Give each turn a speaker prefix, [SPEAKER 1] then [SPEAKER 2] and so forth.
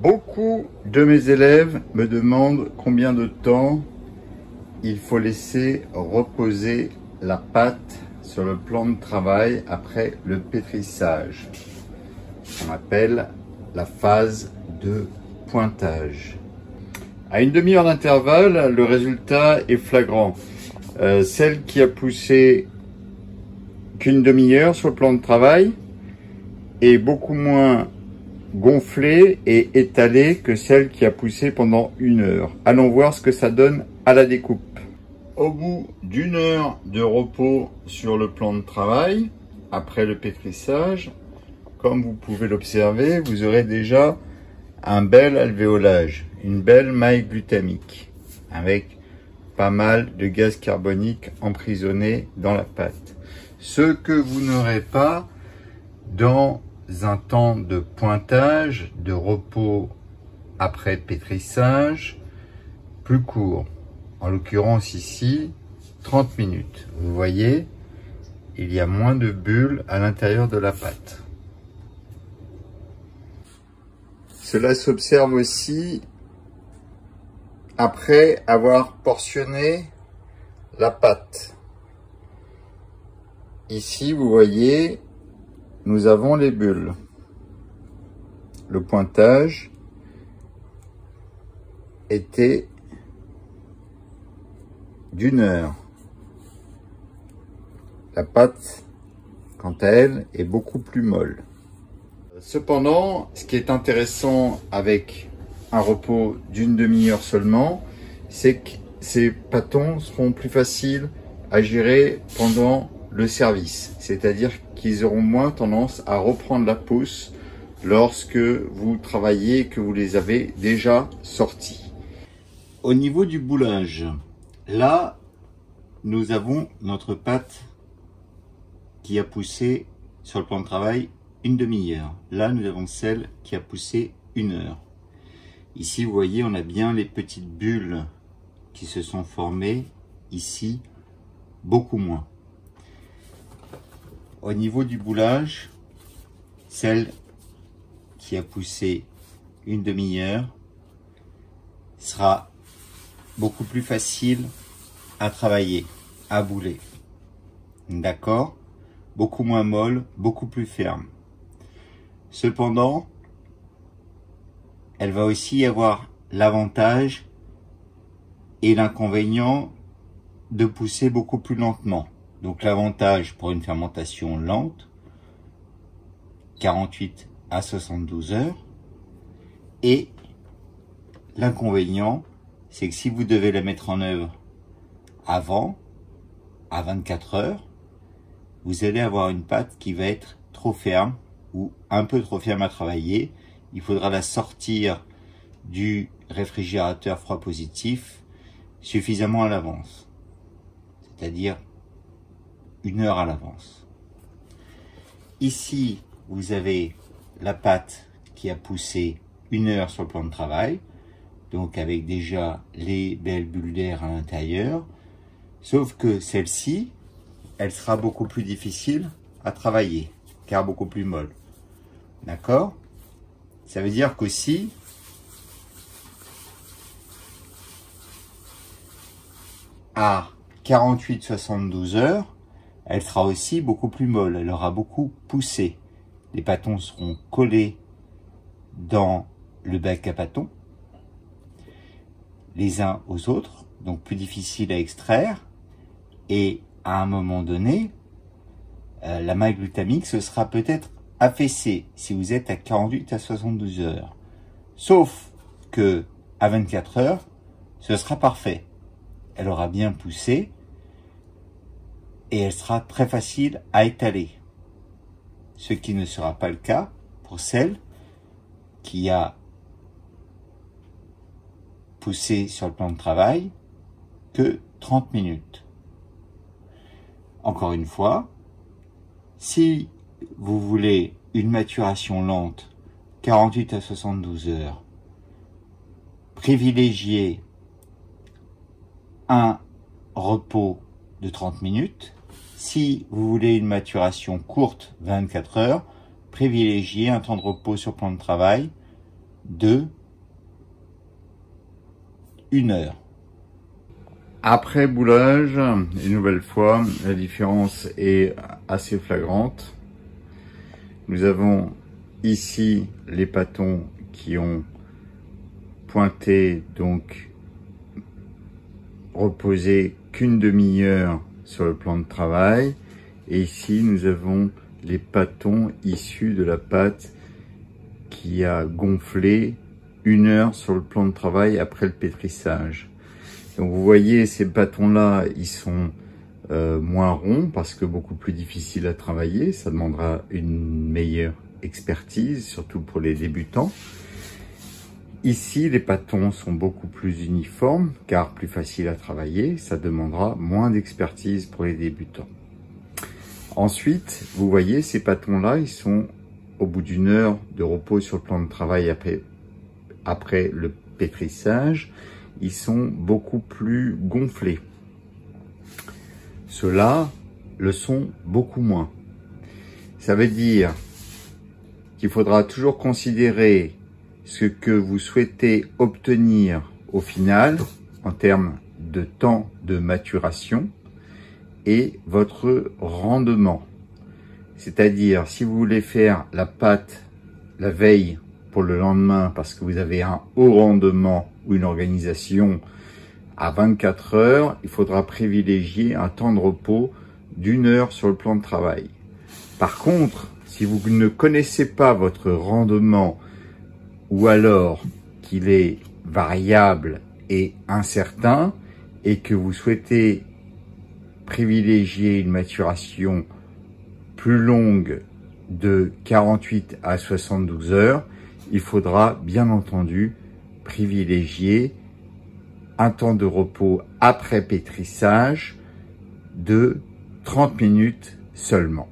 [SPEAKER 1] Beaucoup de mes élèves me demandent combien de temps il faut laisser reposer la pâte sur le plan de travail après le pétrissage. On appelle la phase de pointage. À une demi-heure d'intervalle, le résultat est flagrant. Celle qui a poussé qu'une demi-heure sur le plan de travail est beaucoup moins gonflée et étalée que celle qui a poussé pendant une heure. Allons voir ce que ça donne à la découpe. Au bout d'une heure de repos sur le plan de travail, après le pétrissage, comme vous pouvez l'observer, vous aurez déjà un bel alvéolage, une belle maille glutamique, avec pas mal de gaz carbonique emprisonné dans la pâte. Ce que vous n'aurez pas dans un temps de pointage, de repos après pétrissage, plus court. En l'occurrence ici, 30 minutes. Vous voyez, il y a moins de bulles à l'intérieur de la pâte. Cela s'observe aussi après avoir portionné la pâte. Ici, vous voyez, nous avons les bulles. Le pointage était d'une heure. La pâte, quant à elle, est beaucoup plus molle. Cependant, ce qui est intéressant avec un repos d'une demi-heure seulement, c'est que ces pâtons seront plus faciles à gérer pendant le service. C'est-à-dire qu'ils auront moins tendance à reprendre la pousse lorsque vous travaillez et que vous les avez déjà sortis. Au niveau du boulage, là, nous avons notre pâte qui a poussé sur le plan de travail une demi-heure. Là, nous avons celle qui a poussé une heure. Ici, vous voyez, on a bien les petites bulles qui se sont formées. Ici, beaucoup moins. Au niveau du boulage, celle qui a poussé une demi-heure sera beaucoup plus facile à travailler, à bouler. D'accord? Beaucoup moins molle, beaucoup plus ferme. Cependant, elle va aussi avoir l'avantage et l'inconvénient de pousser beaucoup plus lentement. Donc l'avantage pour une fermentation lente, 48 à 72 heures. Et l'inconvénient, c'est que si vous devez la mettre en œuvre avant, à 24 heures, vous allez avoir une pâte qui va être trop ferme ou un peu trop ferme à travailler. Il faudra la sortir du réfrigérateur froid positif suffisamment à l'avance, c'est-à-dire une heure à l'avance. Ici, vous avez la pâte qui a poussé une heure sur le plan de travail, donc avec déjà les belles bulles d'air à l'intérieur, sauf que celle-ci, elle sera beaucoup plus difficile à travailler, car beaucoup plus molle. D'accord? Ça veut dire qu'aussi, à 48-72 heures, elle sera aussi beaucoup plus molle, elle aura beaucoup poussé. Les pâtons seront collés dans le bac à pâtons, les uns aux autres, donc plus difficile à extraire, et à un moment donné, la maille glutamique se sera peut-être affaissée si vous êtes à 48 à 72 heures. Sauf que à 24 heures, ce sera parfait. Elle aura bien poussé et elle sera très facile à étaler. Ce qui ne sera pas le cas pour celle qui a poussé sur le plan de travail que 30 minutes. Encore une fois, si vous voulez une maturation lente, 48 à 72 heures, privilégiez un repos de 30 minutes. Si vous voulez une maturation courte, 24 heures, privilégiez un temps de repos sur plan de travail de
[SPEAKER 2] 1 heure.
[SPEAKER 1] Après boulage, une nouvelle fois, la différence est assez flagrante. Nous avons ici les pâtons qui ont pointé, donc reposé qu'une demi-heure sur le plan de travail. Et ici, nous avons les pâtons issus de la pâte qui a gonflé 1 heure sur le plan de travail après le pétrissage. Donc vous voyez, ces bâtons-là, ils sont moins ronds parce que beaucoup plus difficiles à travailler. Ça demandera une meilleure expertise, surtout pour les débutants. Ici, les bâtons sont beaucoup plus uniformes car plus faciles à travailler. Ça demandera moins d'expertise pour les débutants. Ensuite, vous voyez, ces bâtons-là, ils sont au bout d'1 heure de repos sur le plan de travail après le pétrissage. Ils sont beaucoup plus gonflés. Ceux-là le sont beaucoup moins. Ça veut dire qu'il faudra toujours considérer ce que vous souhaitez obtenir au final en termes de temps de maturation et votre rendement. C'est-à-dire, si vous voulez faire la pâte la veille pour le lendemain parce que vous avez un haut rendement ou une organisation à 24 heures, il faudra privilégier un temps de repos d'1 heure sur le plan de travail. Par contre, si vous ne connaissez pas votre rendement ou alors qu'il est variable et incertain et que vous souhaitez privilégier une maturation plus longue de 48 à 72 heures, il faudra bien entendu privilégier un temps de repos après pétrissage de 30 minutes seulement.